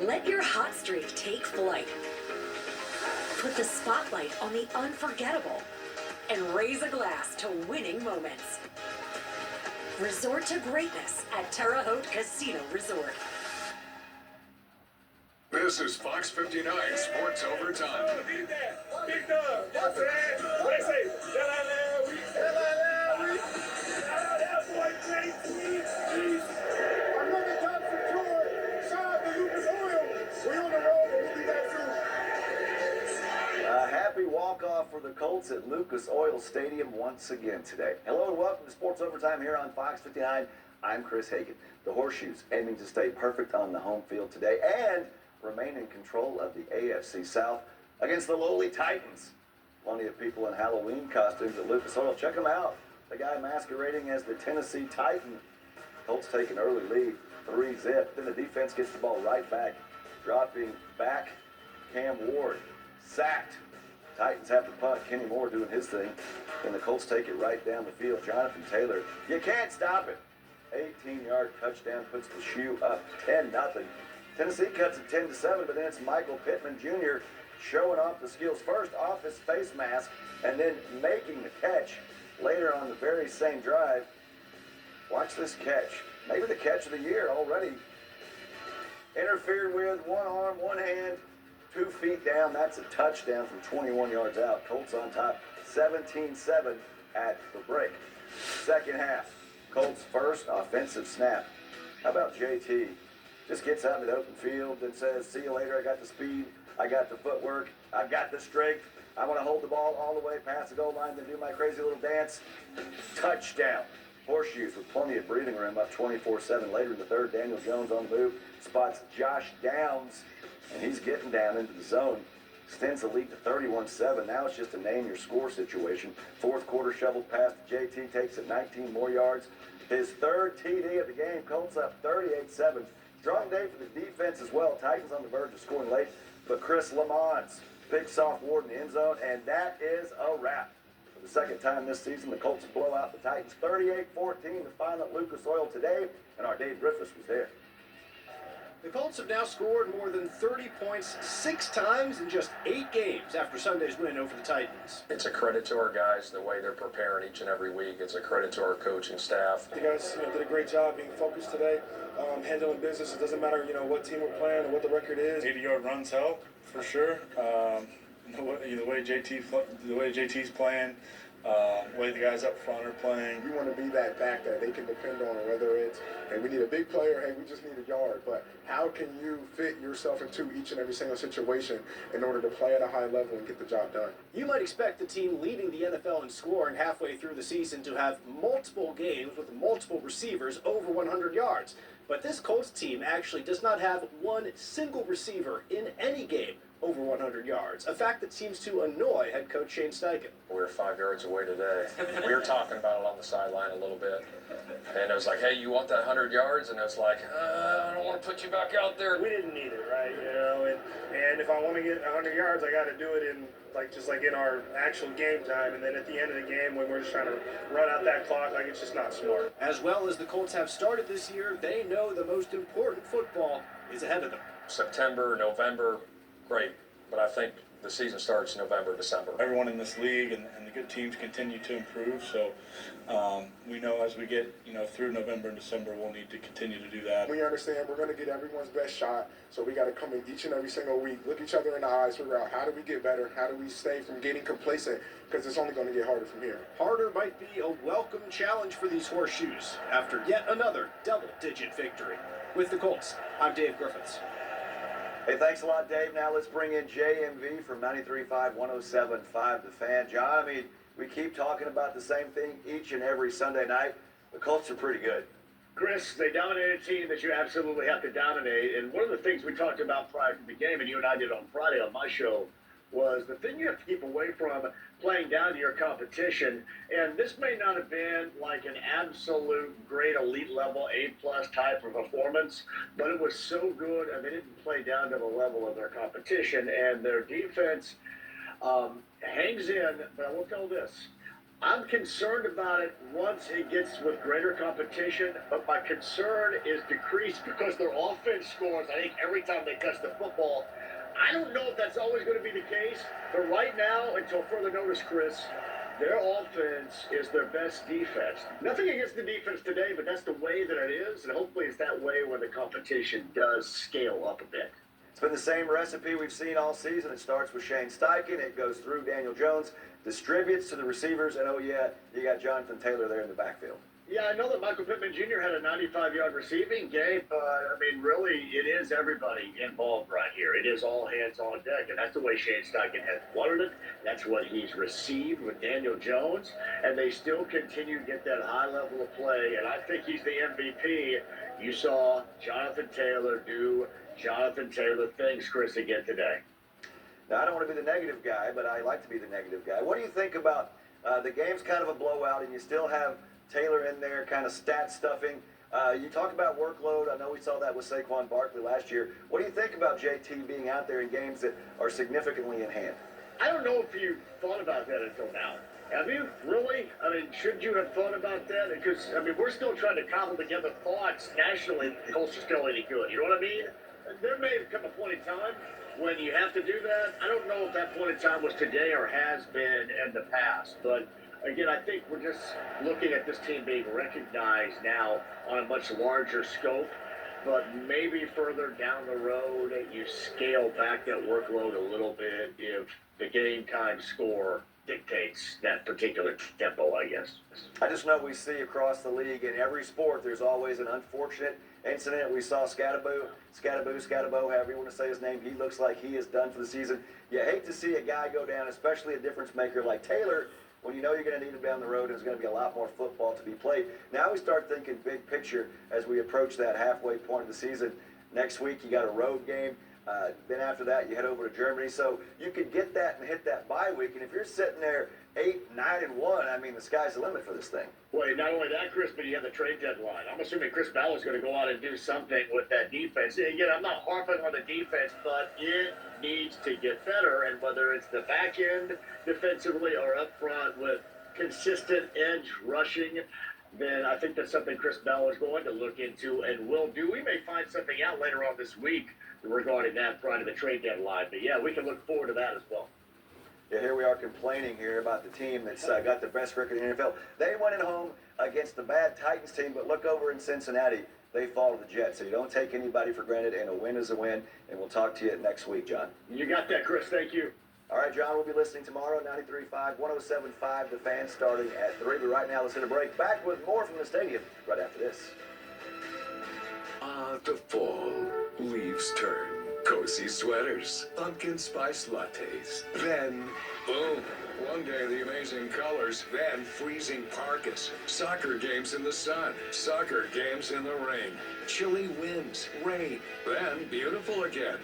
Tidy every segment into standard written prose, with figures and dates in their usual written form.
Let your hot streak take flight. Put the spotlight on the unforgettable and raise a glass to winning moments. Resort to greatness at Terre Haute Casino Resort. This is Fox 59 Sports Overtime. Big dog. That's it. What they say? That boy, JT. Another job secured. Shout out to Lucas Oil. We on the road, but we'll be back soon. A happy walk-off for the Colts at Lucas Oil Stadium once again today. Hello and welcome to Sports Overtime here on Fox 59. I'm Chris Hagan. The Horseshoes aiming to stay perfect on the home field today and remain in control of the AFC South against the lowly Titans. Plenty of people in Halloween costumes at Lucas Oil. Check them out. The guy masquerading as the Tennessee Titan. Colts take an early lead, 3-zip. Then the defense gets the ball right back, dropping back. Cam Ward sacked. Titans have the punt. Kenny Moore doing his thing. And the Colts take it right down the field. Jonathan Taylor, you can't stop it. 18-yard touchdown puts the shoe up 10-0. Tennessee cuts it 10-7, but then it's Michael Pittman Jr. showing off the skills first off his face mask and then making the catch later on the very same drive. Watch this catch. Maybe the catch of the year already. Interfered with, one arm, one hand, 2 feet down. That's a touchdown from 21 yards out. Colts on top, 17-7 at the break. Second half, Colts first offensive snap. How about JT? Just gets out in the open field and says, see you later, I got the speed, I got the footwork, I got the strength, I want to hold the ball all the way past the goal line, then do my crazy little dance. Touchdown. Horseshoes with plenty of breathing room, up 24-7. Later in the third, Daniel Jones on the move, spots Josh Downs, and he's getting down into the zone. Extends the lead to 31-7. Now it's just a name your score situation. Fourth quarter shoveled past JT, takes it 19 more yards. His third TD of the game. Colts up 38-7. Strong day for the defense as well. Titans on the verge of scoring late, but Chris Lamons picks off Ward in the end zone, and that is a wrap. For the second time this season, the Colts blow out the Titans 38-14, the final at Lucas Oil today, and our Dave Griffiths was there. The Colts have now scored more than 30 points 6 times in just 8 games after Sunday's win over the Titans. It's a credit to our guys, the way they're preparing each and every week. It's a credit to our coaching staff. You guys did a great job being focused today, handling business. It doesn't matter, what team we're playing or what the record is. 80-yard runs help, for sure. The way JT's playing, the way the guys up front are playing. You want to be that back that they can depend on, whether it's, hey, we need a big player, hey, we just need a yard. But how can you fit yourself into each and every single situation in order to play at a high level and get the job done? You might expect the team leading the NFL in scoring halfway through the season to have multiple games with multiple receivers over 100 yards. But this Colts team actually does not have one single receiver in any game over 100 yards, a fact that seems to annoy head coach Shane Steichen. We were 5 yards away today. We were talking about it on the sideline a little bit. And it was like, hey, you want that 100 yards? And it was like, I don't want to put you back out there. We didn't need it, right? And if I want to get 100 yards, I got to do it in just like in our actual game time. And then at the end of the game, when we're just trying to run out that clock, it's just not smart. As well as the Colts have started this year, they know the most important football is ahead of them. September, November, great. But I think the season starts November, December. Everyone in this league and the good teams continue to improve. So we know as we get through November and December, we'll need to continue to do that. We understand we're going to get everyone's best shot. So we got to come in each and every single week, look each other in the eyes, figure out how do we get better, how do we stay from getting complacent, because it's only going to get harder from here. Harder might be a welcome challenge for these Horseshoes after yet another double-digit victory. With the Colts, I'm Dave Griffiths. Hey, thanks a lot, Dave. Now let's bring in JMV from 93.5, 107.5 The Fan. John, we keep talking about the same thing each and every Sunday night. The Colts are pretty good. Chris, they dominate a team that you absolutely have to dominate. And one of the things we talked about prior to the game, and you and I did on Friday on my show, was the thing you have to keep away from playing down to your competition. And this may not have been like an absolute great elite level A+ type of performance, but it was so good, and they didn't play down to the level of their competition. And their defense hangs in, but I will tell this. I'm concerned about it once it gets with greater competition, but my concern is decreased because their offense scores, I think, every time they touch the football. I don't know if that's always going to be the case, but right now, until further notice, Chris, their offense is their best defense. Nothing against the defense today, but that's the way that it is, and hopefully it's that way when the competition does scale up a bit. It's been the same recipe we've seen all season. It starts with Shane Steichen. It goes through Daniel Jones, distributes to the receivers, and oh yeah, you got Jonathan Taylor there in the backfield. Yeah, I know that Michael Pittman Jr. had a 95-yard receiving game, but, I mean, really, it is everybody involved right here. It is all hands on deck, and that's the way Shane Steichen has wanted it. That's what he's received with Daniel Jones, and they still continue to get that high level of play, and I think he's the MVP. You saw Jonathan Taylor do Jonathan Taylor things, Chris, again today. Now, I don't want to be the negative guy, but I like to be the negative guy. What do you think about the game's kind of a blowout, and you still have Taylor in there, kind of stat stuffing? You talk about workload. I know we saw that with Saquon Barkley last year. What do you think about JT being out there in games that are significantly in hand? I don't know if you thought about that until now. Have you? Really? I mean, should you have thought about that? Because, I mean, we're still trying to cobble together thoughts nationally that the Colts are still any good. You know what I mean? There may have come a point in time when you have to do that. I don't know if that point in time was today or has been in the past. But, again, I think we're just looking at this team being recognized now on a much larger scope. But maybe further down the road, you scale back that workload a little bit if the game time score dictates that particular tempo, I guess. I just know we see across the league in every sport there's always an unfortunate incident. We saw Scatterbo, however you want to say his name. He looks like he is done for the season. You hate to see a guy go down, especially a difference maker like Taylor, when you know you're going to need him down the road and there's going to be a lot more football to be played. Now we start thinking big picture as we approach that halfway point of the season. Next week you got a road game. Then after that you head over to Germany. So you could get that and hit that bye week. And if you're sitting there 8-9-1, I mean, the sky's the limit for this thing. Well, not only that, Chris, but you have the trade deadline. I'm assuming Chris Ballard's going to go out and do something with that defense. Again, I'm not harping on the defense, but it needs to get better. And whether it's the back end defensively or up front with consistent edge rushing, then I think that's something Chris Ballard's going to look into and will do. We may find something out later on this week regarding that prior to the trade deadline. But, yeah, we can look forward to that as well. Yeah, here we are complaining here about the team that's got the best record in the NFL. They went at home against the bad Titans team, but look over in Cincinnati. They fall to the Jets. So you don't take anybody for granted, and a win is a win. And we'll talk to you next week, John. You got that, Chris. Thank you. All right, John, we'll be listening tomorrow, 93.5, 107.5, The Fan, starting at 3. But right now, let's hit a break. Back with more from the stadium right after this. The fall. Leaves turn. Cozy sweaters. Pumpkin spice lattes. Then, boom. One day the amazing colors. Then freezing parkas. Soccer games in the sun. Soccer games in the rain. Chilly winds. Rain. Then beautiful again.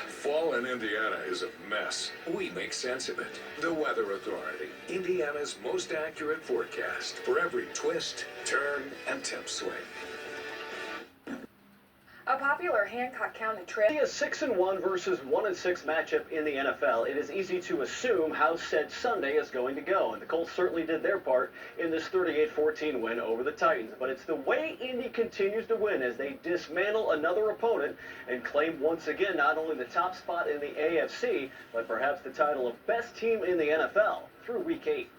Fall in Indiana is a mess. We make sense of it. The Weather Authority. Indiana's most accurate forecast for every twist, turn, and tip swing. A popular Hancock County trail. A 6-1 versus 1-6 matchup in the NFL. It is easy to assume how said Sunday is going to go, and the Colts certainly did their part in this 38-14 win over the Titans. But it's the way Indy continues to win as they dismantle another opponent and claim once again not only the top spot in the AFC, but perhaps the title of best team in the NFL through Week 8.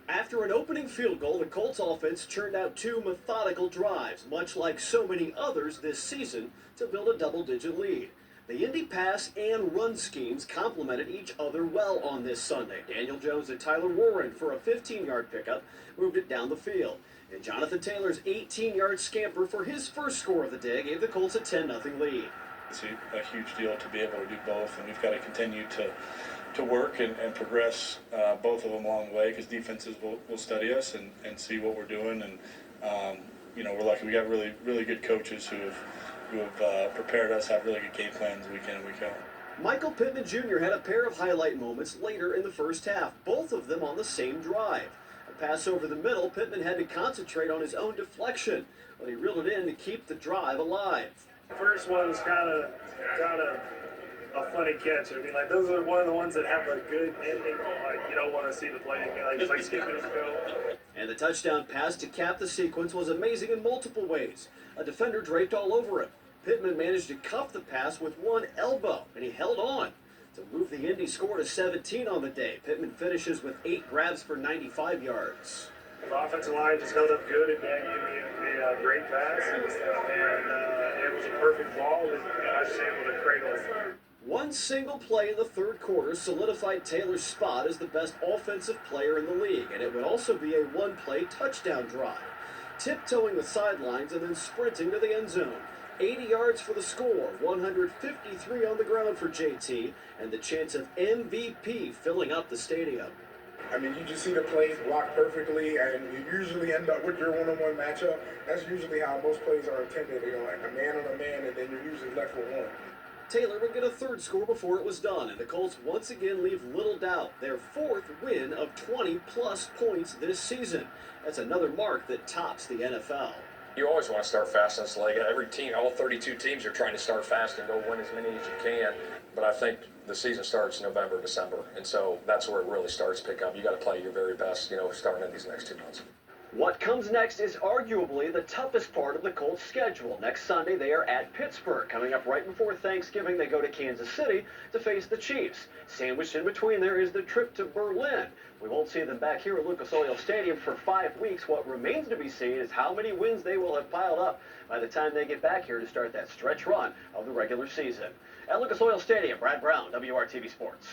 After an opening field goal, the Colts offense churned out two methodical drives, much like so many others this season, to build a double-digit lead. The Indy pass and run schemes complemented each other well on this Sunday. Daniel Jones and Tyler Warren for a 15-yard pickup moved it down the field. And Jonathan Taylor's 18-yard scamper for his first score of the day gave the Colts a 10-0 lead. It's a huge deal to be able to do both, and we've got to continue to work and progress both of them along the way, because defenses will study us and see what we're doing. And we're lucky we got really good coaches who have prepared us, have really good game plans week in and week out. Michael Pittman Jr. had a pair of highlight moments later in the first half, both of them on the same drive. A pass over the middle, Pittman had to concentrate on his own deflection, but he reeled it in to keep the drive alive. First one's kind of a funny catch. I mean, like, those are one of the ones that have a good ending. Like, you don't want to see the play again. Like, it's like skipping his go. And the touchdown pass to cap the sequence was amazing in multiple ways. A defender draped all over him. Pittman managed to cuff the pass with one elbow, and he held on to move the Indy score to 17 on the day. Pittman finishes with 8 grabs for 95 yards. The offensive line just held up good and gave me a great pass. And it was a perfect ball, and I was able to cradle it. One single play in the third quarter solidified Taylor's spot as the best offensive player in the league, and it would also be a one-play touchdown drive. Tiptoeing the sidelines and then sprinting to the end zone. 80 yards for the score, 153 on the ground for JT, and the chance of MVP filling up the stadium. I mean, you just see the plays blocked perfectly, and you usually end up with your one-on-one matchup. That's usually how most plays are intended, you know, like a man on a man, and then you're usually left with one. Taylor would get a third score before it was done, and the Colts once again leave little doubt. Their 4th win of 20-plus points this season. That's another mark that tops the NFL. You always want to start fast in this league. Every team, all 32 teams are trying to start fast and go win as many as you can. But I think the season starts November, December. And so that's where it really starts to pick up. You got to play your very best, starting in these next 2 months. What comes next is arguably the toughest part of the Colts' schedule. Next Sunday, they are at Pittsburgh. Coming up right before Thanksgiving, they go to Kansas City to face the Chiefs. Sandwiched in between there is the trip to Berlin. We won't see them back here at Lucas Oil Stadium for 5 weeks. What remains to be seen is how many wins they will have piled up by the time they get back here to start that stretch run of the regular season. At Lucas Oil Stadium, Brad Brown, WRTV Sports.